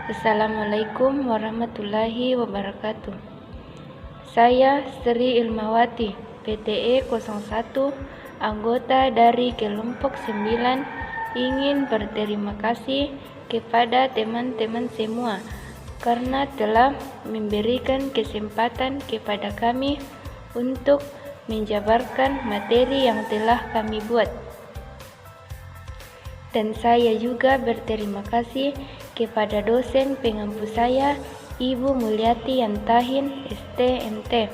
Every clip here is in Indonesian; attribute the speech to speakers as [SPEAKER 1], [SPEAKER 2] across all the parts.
[SPEAKER 1] Assalamualaikum warahmatullahi wabarakatuh. Saya Sri Ilmawati, PTE 01, anggota dari kelompok 9, ingin berterima kasih kepada teman-teman semua karena telah memberikan kesempatan kepada kami untuk menjabarkan materi yang telah kami buat. Dan saya juga berterima kasih kepada dosen pengampu saya, Ibu Mulyati Yantahin, STMT.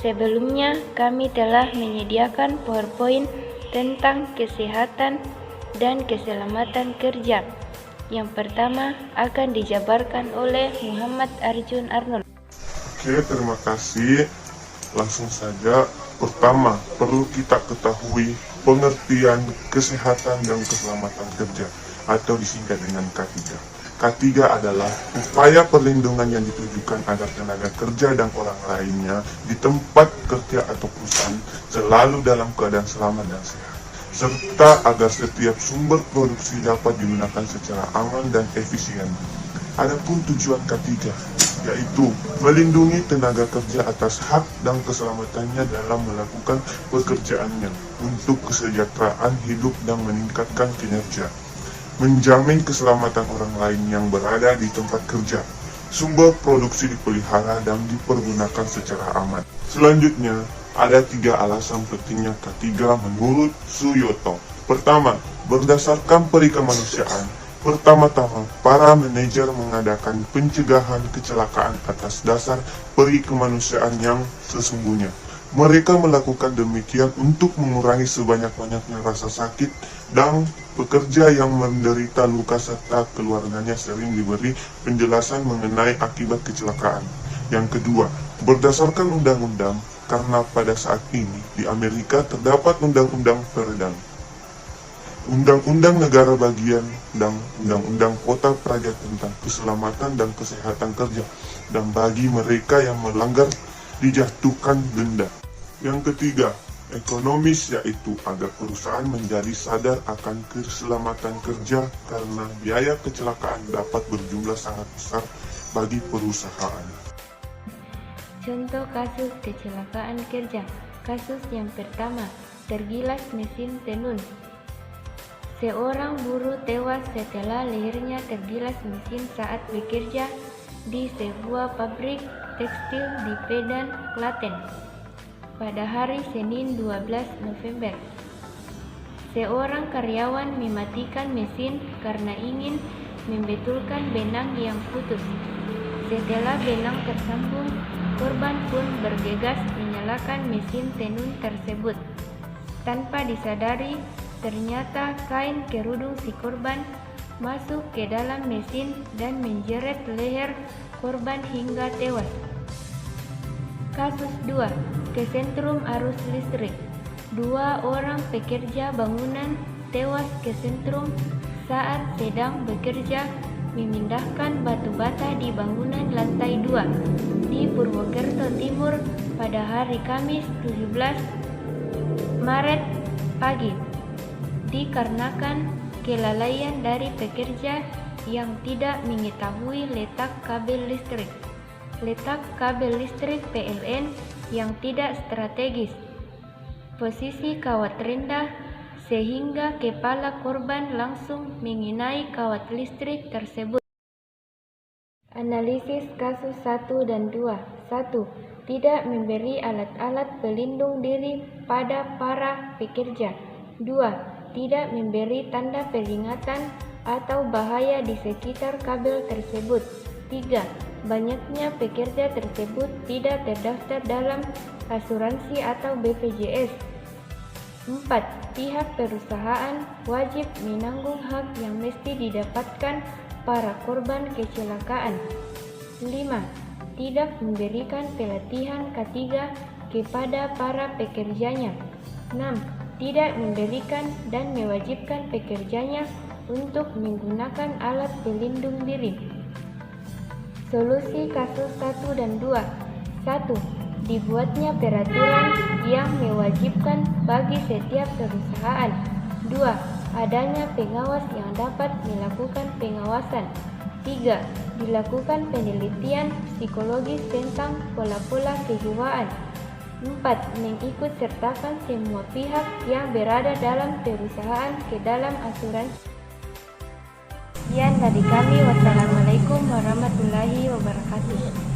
[SPEAKER 1] Sebelumnya, kami telah menyediakan PowerPoint tentang kesehatan dan keselamatan kerja. Yang pertama akan dijabarkan oleh Muhammad Arjun Arnold.
[SPEAKER 2] Oke, terima kasih. Langsung saja. Pertama, perlu kita ketahui pengertian kesehatan dan keselamatan kerja atau disingkat dengan K3. K3 adalah upaya perlindungan yang ditujukan agar tenaga kerja dan orang lainnya di tempat kerja atau perusahaan selalu dalam keadaan selamat dan sehat, serta agar setiap sumber produksi dapat digunakan secara aman dan efisien. Adapun tujuan K3 yaitu melindungi tenaga kerja atas hak dan keselamatannya dalam melakukan pekerjaannya untuk kesejahteraan hidup dan meningkatkan kinerja, menjamin keselamatan orang lain yang berada di tempat kerja, sumber produksi dipelihara dan dipergunakan secara aman. Selanjutnya, ada 3 alasan pentingnya K3 menurut Suyoto. Pertama, berdasarkan peri kemanusiaan. Pertama-tama, para manajer mengadakan pencegahan kecelakaan atas dasar peri kemanusiaan yang sesungguhnya. Mereka melakukan demikian untuk mengurangi sebanyak-banyaknya rasa sakit dan pekerja yang menderita luka serta keluarganya sering diberi penjelasan mengenai akibat kecelakaan. Yang kedua, berdasarkan undang-undang, karena pada saat ini di Amerika terdapat undang-undang federal, undang-undang negara bagian, dan undang-undang kota praja tentang keselamatan dan kesehatan kerja, dan bagi mereka yang melanggar dijatuhkan denda. Yang ketiga, ekonomis, yaitu agar perusahaan menjadi sadar akan keselamatan kerja karena biaya kecelakaan dapat berjumlah sangat besar bagi perusahaan.
[SPEAKER 1] Contoh kasus kecelakaan kerja. Kasus yang pertama, tergilas mesin tenun. Seorang buruh tewas setelah lehernya tergilas mesin saat bekerja di sebuah pabrik tekstil di Pedan, Klaten, pada hari Senin 12 November. Seorang karyawan mematikan mesin karena ingin membetulkan benang yang putus. Setelah benang tersambung, korban pun bergegas menyalakan mesin tenun tersebut. Tanpa disadari, ternyata kain kerudung si korban masuk ke dalam mesin dan menjeret leher korban hingga tewas. Kasus 2, kesentrum arus listrik. 2 orang pekerja bangunan tewas kesentrum saat sedang bekerja memindahkan batu bata di bangunan lantai 2 di Purwokerto Timur pada hari Kamis 17 Maret pagi, dikarenakan kelalaian dari pekerja yang tidak mengetahui letak kabel listrik. Letak kabel listrik PLN yang tidak strategis, posisi kawat rendah, sehingga kepala korban langsung mengenai kawat listrik tersebut. Analisis kasus 1 dan 2. 1. Tidak memberi alat-alat pelindung diri pada para pekerja. 2. Tidak memberi tanda peringatan atau bahaya di sekitar kabel tersebut. 3. Banyaknya pekerja tersebut tidak terdaftar dalam asuransi atau BPJS. 4. Pihak perusahaan wajib menanggung hak yang mesti didapatkan para korban kecelakaan. 5. Tidak memberikan pelatihan K3 kepada para pekerjanya. 6. Tidak memberikan dan mewajibkan pekerjanya untuk menggunakan alat pelindung diri. Solusi kasus 1 dan 2. 1. Dibuatnya peraturan yang mewajibkan bagi setiap perusahaan. 2. adanya pengawas yang dapat melakukan pengawasan. 3. Dilakukan penelitian psikologis tentang pola-pola kejiwaan. 4. Mengikut sertakan semua pihak yang berada dalam perusahaan ke dalam asuransi. Sekian dari kami. Wassalamualaikum warahmatullahi wabarakatuh.